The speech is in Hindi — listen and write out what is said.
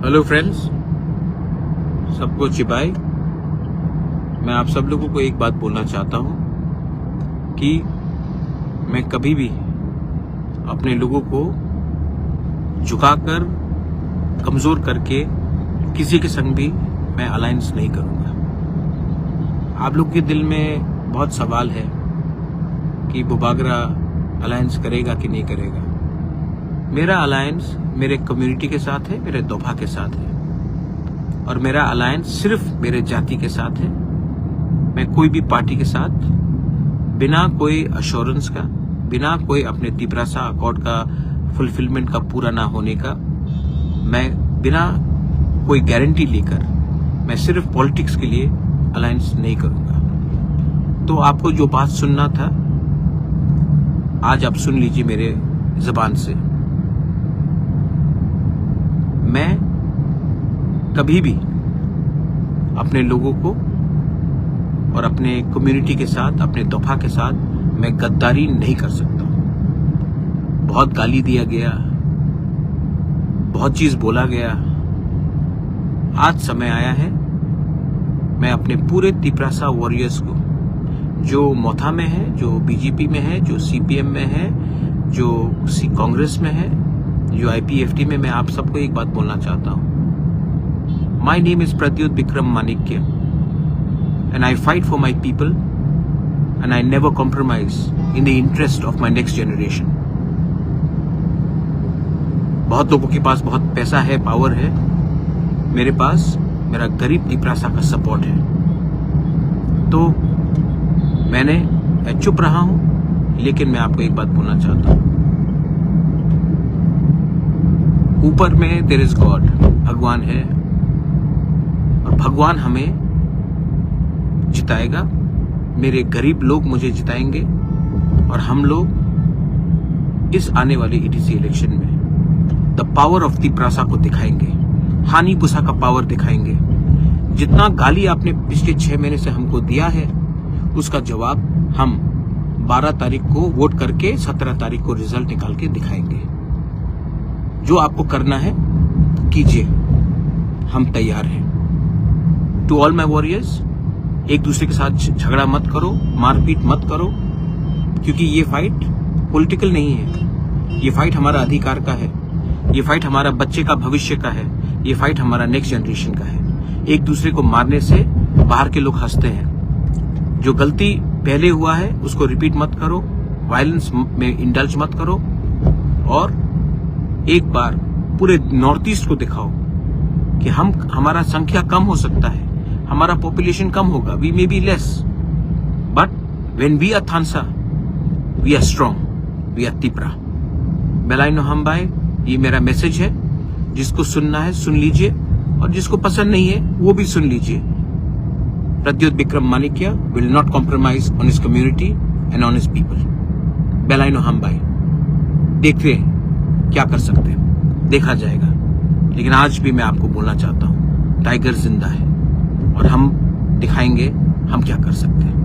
हेलो फ्रेंड्स, सबको चिबाई। मैं आप सब लोगों को एक बात बोलना चाहता हूं कि मैं कभी भी अपने लोगों को झुकाकर, कमजोर करके किसी के संग भी मैं अलायंस नहीं करूंगा। आप लोग के दिल में बहुत सवाल है कि बुबागरा अलायंस करेगा कि नहीं करेगा। मेरा अलायंस मेरे कम्युनिटी के साथ है, मेरे दोफा के साथ है, और मेरा अलायंस सिर्फ मेरे जाति के साथ है। मैं कोई भी पार्टी के साथ बिना कोई अश्योरेंस का, बिना कोई अपने तिपरासा अकॉर्ड का फुलफिलमेंट का पूरा ना होने का, मैं बिना कोई गारंटी लेकर मैं सिर्फ पॉलिटिक्स के लिए अलायंस नहीं करूंगा। तो आपको जो बात सुनना था आज आप सुन लीजिए मेरे जबान से। मैं कभी भी अपने लोगों को और अपने कम्युनिटी के साथ, अपने दोफा के साथ मैं गद्दारी नहीं कर सकता। बहुत गाली दिया गया, बहुत चीज बोला गया। आज समय आया है मैं अपने पूरे तिपरासा वॉरियर्स को, जो मोथा में है, जो बीजेपी में है, जो सीपीएम में है, जो कांग्रेस में है, जो आईपीएफटी में, मैं आप सबको एक बात बोलना चाहता हूं। My name is Pradyot Vikram Manikya and I fight for my people and I never compromise in the interest of my next generation. बहुत लोगों के पास बहुत पैसा है, पावर है, मेरे पास मेरा गरीब तिपरासा का सपोर्ट है। तो मैं चुप रहा हूं, लेकिन मैं आपको एक बात बोलना चाहता हूं। ऊपर में देयर इज गॉड, भगवान है, और भगवान हमें जिताएगा। मेरे गरीब लोग मुझे जिताएंगे, और हम लोग इस आने वाले ईटीसी इलेक्शन में द पावर ऑफ तिपरासा को दिखाएंगे, हानि बुसा का पावर दिखाएंगे। जितना गाली आपने पिछले 6 महीने से हमको दिया है, उसका जवाब हम 12 तारीख को वोट करके 17 तारीख को रिजल्ट निकाल के दिखाएंगे। जो आपको करना है कीजिए, हम तैयार हैं। टू ऑल माई वॉरियर्स, एक दूसरे के साथ झगड़ा मत करो, मारपीट मत करो, क्योंकि ये फाइट पॉलिटिकल नहीं है। ये फाइट हमारा अधिकार का है, ये फाइट हमारा बच्चे का भविष्य का है, ये फाइट हमारा नेक्स्ट जनरेशन का है। एक दूसरे को मारने से बाहर के लोग हंसते हैं। जो गलती पहले हुआ है उसको रिपीट मत करो, वायलेंस में इंडल्ज मत करो, और एक बार पूरे नॉर्थ ईस्ट को दिखाओ कि हमारा संख्या कम हो सकता है, हमारा पॉपुलेशन कम होगा, we may be less, but when we are थानसा we are strong, we are Tipra. बेलाइनो हमबाई, ये मेरा मैसेज है। जिसको सुनना है सुन लीजिए, और जिसको पसंद नहीं है वो भी सुन लीजिए। Pradyot Vikram Manikya will not compromise on his community and on his people. बेलाइनो हमबाई, देखते हैं क्या कर सकते हैं, देखा जाएगा। लेकिन आज भी मैं आपको बोलना चाहता हूं, टाइगर जिंदा है, और हम दिखाएंगे हम क्या कर सकते हैं।